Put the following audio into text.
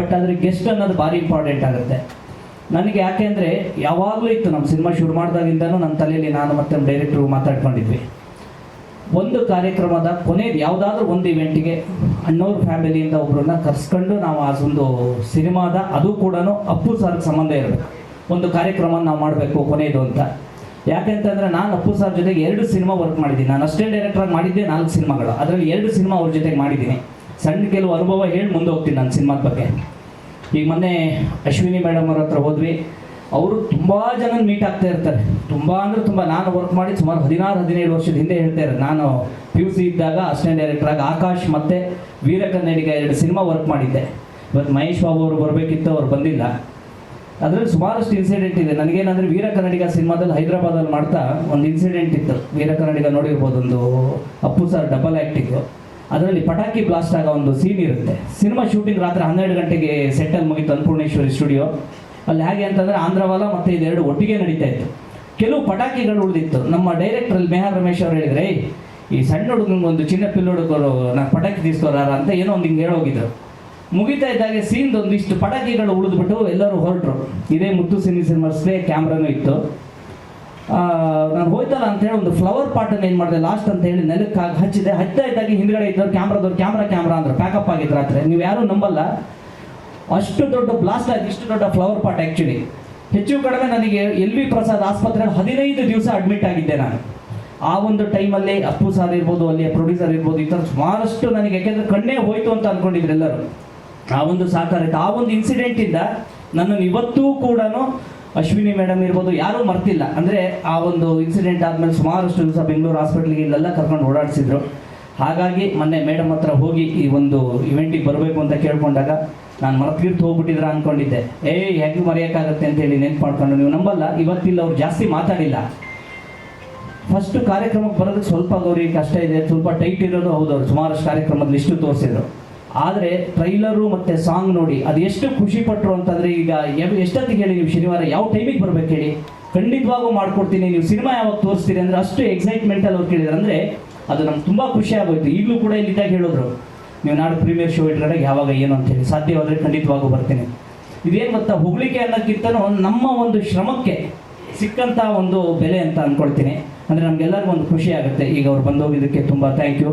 But ಆದರೆ guest ಅನ್ನೋದು ಭಾರಿ ಇಂಪಾರ್ಟೆಂಟ್ ಆಗುತ್ತೆ ನನಗೆ. ಯಾಕೆ ಅಂದರೆ ಯಾವಾಗಲೂ ಇತ್ತು ನಮ್ಮ ಸಿನಿಮಾ ಶುರು ಮಾಡಿದಾಗಿಂದನೂ ನನ್ನ ತಲೆಯಲ್ಲಿ ನಾನು ಮತ್ತು ಡೈರೆಕ್ಟ್ರು ಮಾತಾಡ್ಕೊಂಡಿದ್ವಿ, ಒಂದು ಕಾರ್ಯಕ್ರಮದ ಕೊನೆಗೆ ಯಾವುದಾದ್ರೂ ಒಂದು ಇವೆಂಟಿಗೆ ಅಣ್ಣವ್ರ ಫ್ಯಾಮಿಲಿಯಿಂದ ಒಬ್ಬರನ್ನ ಕರೆಸ್ಕೊಂಡು ನಾವು ಆ ಒಂದು ಸಿನಿಮಾದ, ಅದು ಕೂಡ ಅಪ್ಪು ಸರ್ಗೆ ಸಂಬಂಧ ಇರಬೇಕು, ಒಂದು ಕಾರ್ಯಕ್ರಮ ನಾವು ಮಾಡಬೇಕು ಕೊನೆಯದು ಅಂತ. ಯಾಕೆಂತಂದರೆ ನಾನು ಅಪ್ಪು ಸರ್ ಜೊತೆಗೆ 2 ಸಿನಿಮಾ ವರ್ಕ್ ಮಾಡಿದ್ದೀನಿ. ನಾನು ಅಷ್ಟೇ ಡೈರೆಕ್ಟ್ರಾಗಿ ಮಾಡಿದ್ದೆ 4 ಸಿನಿಮಾಗಳು, ಅದರಲ್ಲಿ 2 ಸಿನಿಮಾ ಅವ್ರ ಜೊತೆಗೆ ಮಾಡಿದ್ದೀನಿ. ಸಣ್ಣ ಕೆಲವು ಅನುಭವ ಹೇಳಿ ಮುಂದೆ ಹೋಗ್ತೀನಿ ನನ್ನ ಸಿನಿಮಾದ ಬಗ್ಗೆ. ಈಗ ಮೊನ್ನೆ ಅಶ್ವಿನಿ ಮೇಡಮ್ ಅವ್ರ ಹತ್ರ ಹೋದ್ವಿ. ಅವರು ತುಂಬ ಜನ ಮೀಟ್ ಆಗ್ತಾ ಇರ್ತಾರೆ, ತುಂಬ ಅಂದರೆ ತುಂಬ. ನಾನು ವರ್ಕ್ ಮಾಡಿ ಸುಮಾರು 16-17 ವರ್ಷದ ಹಿಂದೆ ಹೇಳ್ತಾ ಇರೋದು. ನಾನು PUC ಇದ್ದಾಗ ಅಸಿಸ್ಟೆಂಟ್ ಡೈರೆಕ್ಟ್ರಾಗಿ ಆಕಾಶ್ ಮತ್ತು ವೀರ ಕನ್ನಡಿಗ 2 ಸಿನಿಮಾ ವರ್ಕ್ ಮಾಡಿದ್ದೆ. ಇವತ್ತು ಮಹೇಶ್ ಬಾಬು ಅವರು ಬರಬೇಕಿತ್ತು, ಅವ್ರು ಬಂದಿಲ್ಲ. ಅದರಲ್ಲಿ ಸುಮಾರಷ್ಟು ಇನ್ಸಿಡೆಂಟ್ ಇದೆ ನನಗೇನಂದರೆ, ವೀರ ಕನ್ನಡಿಗ ಸಿನಿಮಾದಲ್ಲಿ ಹೈದರಾಬಾದಲ್ಲಿ ಮಾಡ್ತಾ ಒಂದು ಇನ್ಸಿಡೆಂಟ್ ಇತ್ತು. ವೀರ ಕನ್ನಡಿಗ ನೋಡಿರ್ಬೋದು, ಒಂದು ಅಪ್ಪು ಸರ್ ಡಬಲ್ ಆ್ಯಕ್ಟಿಂಗು. ಅದರಲ್ಲಿ ಪಟಾಕಿ ಬ್ಲಾಸ್ಟ್ ಆಗೋ ಒಂದು ಸೀನ್ ಇರುತ್ತೆ. ಸಿನಿಮಾ ಶೂಟಿಂಗ್ ರಾತ್ರಿ 12 ಗಂಟೆಗೆ ಸೆಟ್ಟಲ್ಲಿ ಮುಗಿತು ಅನ್ನಪೂರ್ಣೇಶ್ವರಿ ಸ್ಟುಡಿಯೋ. ಅಲ್ಲಿ ಹೇಗೆ ಅಂತಂದರೆ ಆಂಧ್ರವಾಲ ಮತ್ತು ಇದೆರಡು ಒಟ್ಟಿಗೆ ನಡೀತಾ ಇತ್ತು. ಕೆಲವು ಪಟಾಕಿಗಳು ಉಳಿದಿತ್ತು. ನಮ್ಮ ಡೈರೆಕ್ಟ್ರಲ್ಲಿ ಮೇಹರ್ ರಮೇಶ್ ಅವ್ರು ಹೇಳಿದರೆ, ಈ ಸಣ್ಣ ಹುಡುಗಂಗೆ ಒಂದು ಚಿನ್ನ ಪಿಲ್ಲು ಹುಡುಗರು ನಾನು ಪಟಾಕಿ ತೀಸ್ಕೋರಾರ ಅಂತ ಏನೋ ಒಂದು ಹಿಂಗೆ ಹೇಳೋಗಿದ್ರು. ಮುಗಿತಾ ಇದ್ದಾಗೆ ಸೀನ್ದು ಒಂದಿಷ್ಟು ಪಟಾಕಿಗಳು ಉಳಿದ್ಬಿಟ್ಟು ಎಲ್ಲರೂ ಹೊರಟರು. ಇದೇ ಮುತ್ತು ಸಿನಿಮರ್ಸ್ಗೆ ಕ್ಯಾಮ್ರಾನೂ ಇತ್ತು. ನಾನು ಹೋಯ್ತಲ್ಲ ಅಂತೇಳಿ ಒಂದು ಫ್ಲವರ್ ಪಾಟನ್ನು ಏನು ಮಾಡಿದೆ ಲಾಸ್ಟ್ ಅಂತ ಹೇಳಿ ನೆಲಕ್ಕೆ ಹಚ್ಚಿದೆ. ಹಚ್ತಾ ಇದ್ದಾಗೆ ಹಿಂದ್ಗಡೆ ಇದ್ದವ್ರು ಕ್ಯಾಮ್ರಾದವ್ರು ಕ್ಯಾಮ್ರಾ ಅಂದ್ರೆ ಪ್ಯಾಕಪ್ ಆಗಿದ್ದು ರಾತ್ರಿ. ನೀವು ಯಾರೂ ನಂಬಲ್ಲ, ಅಷ್ಟು ದೊಡ್ಡ ಬ್ಲಾಸ್ಟ್ ಆಗಿ ಇಷ್ಟು ದೊಡ್ಡ ಫ್ಲವರ್ ಪಾಟ್. ಆ್ಯಕ್ಚುಲಿ ಹೆಚ್ಚು ಕಡಿಮೆ ನನಗೆ LV ಪ್ರಸಾದ್ ಆಸ್ಪತ್ರೆಯಲ್ಲಿ 15 ದಿವಸ ಅಡ್ಮಿಟ್ ಆಗಿದ್ದೆ ನಾನು. ಆ ಒಂದು ಟೈಮಲ್ಲಿ ಅಪ್ಪು ಸರ್ ಇರ್ಬೋದು, ಅಲ್ಲಿಯ ಪ್ರೊಡ್ಯೂಸರ್ ಇರ್ಬೋದು, ಈ ಥರ ಸುಮಾರಷ್ಟು ನನಗೆ, ಯಾಕೆಂದರೆ ಕಣ್ಣೇ ಹೋಯ್ತು ಅಂತ ಅಂದ್ಕೊಂಡಿದ್ರು ಎಲ್ಲರೂ. ಆ ಒಂದು ಸಹಕಾರ ಇತ್ತು. ಆ ಒಂದು ಇನ್ಸಿಡೆಂಟಿಂದ ನನ್ನನ್ನು ಇವತ್ತೂ ಕೂಡ ಅಶ್ವಿನಿ ಮೇಡಮ್ ಇರ್ಬೋದು ಯಾರೂ ಮರ್ತಿಲ್ಲ. ಅಂದರೆ ಆ ಒಂದು ಇನ್ಸಿಡೆಂಟ್ ಆದಮೇಲೆ ಸುಮಾರಷ್ಟು ದಿವಸ ಬೆಂಗಳೂರು ಹಾಸ್ಪಿಟ್ಲಿಗೆ ಇಲ್ಲೆಲ್ಲ ಕರ್ಕೊಂಡು ಓಡಾಡಿಸಿದ್ರು. ಹಾಗಾಗಿ ಮೊನ್ನೆ ಮೇಡಮ್ ಹತ್ರ ಹೋಗಿ ಈ ಒಂದು ಇವೆಂಟಿಗೆ ಬರಬೇಕು ಅಂತ ಕೇಳ್ಕೊಂಡಾಗ ನಾನು ಮರ್ತಿರ್ತು ಹೋಗ್ಬಿಟ್ಟಿದ್ರ ಅಂದ್ಕೊಂಡಿದ್ದೆ. ಹೇಗೆ ಮರೆಯೋಕ್ಕಾಗತ್ತೆ ಅಂತೇಳಿ ನೆನ್ಪು ಮಾಡ್ಕೊಂಡು, ನೀವು ನಂಬಲ್ಲ, ಇವತ್ತಿಲ್ಲ ಅವ್ರು ಜಾಸ್ತಿ ಮಾತಾಡಿಲ್ಲ. ಫಸ್ಟು ಕಾರ್ಯಕ್ರಮಕ್ಕೆ ಬರೋದಕ್ಕೆ ಸ್ವಲ್ಪ ಅವ್ರಿಗೆ ಕಷ್ಟ ಇದೆ, ಸ್ವಲ್ಪ ಟೈಟ್ ಇರೋದು ಹೌದು. ಅವ್ರು ಸುಮಾರಷ್ಟು ಕಾರ್ಯಕ್ರಮದ ಲಿಸ್ಟು ತೋರಿಸಿದ್ರು. ಆದರೆ ಟ್ರೈಲರು ಮತ್ತು ಸಾಂಗ್ ನೋಡಿ ಅದು ಎಷ್ಟು ಖುಷಿ ಪಟ್ಟರು ಅಂತಂದರೆ, ಈಗ ಎಷ್ಟೊತ್ತಿಗೆ ಹೇಳಿ ನೀವು ಶನಿವಾರ ಯಾವ ಟೈಮಿಗೆ ಬರ್ಬೇಕು ಹೇಳಿ, ಖಂಡಿತವಾಗೂ ಮಾಡ್ಕೊಡ್ತೀನಿ, ನೀವು ಸಿನಿಮಾ ಯಾವಾಗ ತೋರಿಸ್ತೀರಿ ಅಂದರೆ ಅಷ್ಟು ಎಕ್ಸೈಟ್ಮೆಂಟಲ್ಲಿ ಅವ್ರು ಕೇಳಿದ್ರು. ಅಂದರೆ ಅದು ನಮ್ಗೆ ತುಂಬ ಖುಷಿ ಆಗೋಯ್ತು. ಈಗಲೂ ಕೂಡ ಇಲ್ಲಿದ್ದಾಗ ಹೇಳಿದ್ರು, ನೀವು ನಾಡು ಪ್ರೀಮಿಯರ್ ಶೋ ಇಟ್ಕೊಂಡಾಗ ಯಾವಾಗ ಏನು ಅಂತೇಳಿ, ಸಾಧ್ಯವಾದರೆ ಖಂಡಿತವಾಗೂ ಬರ್ತೀನಿ. ಇದೇನು ಗೊತ್ತಾ, ಹೊಗಳಿಕೆ ಅನ್ನೋಕ್ಕಿಂತನೂ ನಮ್ಮ ಒಂದು ಶ್ರಮಕ್ಕೆ ಸಿಕ್ಕಂಥ ಒಂದು ಬೆಲೆ ಅಂತ ಅಂದ್ಕೊಳ್ತೀನಿ. ಅಂದರೆ ನಮಗೆಲ್ಲರಿಗೂ ಒಂದು ಖುಷಿ ಆಗುತ್ತೆ. ಈಗ ಅವ್ರು ಬಂದೋಗಿದ್ದಕ್ಕೆ ತುಂಬ ಥ್ಯಾಂಕ್ ಯು.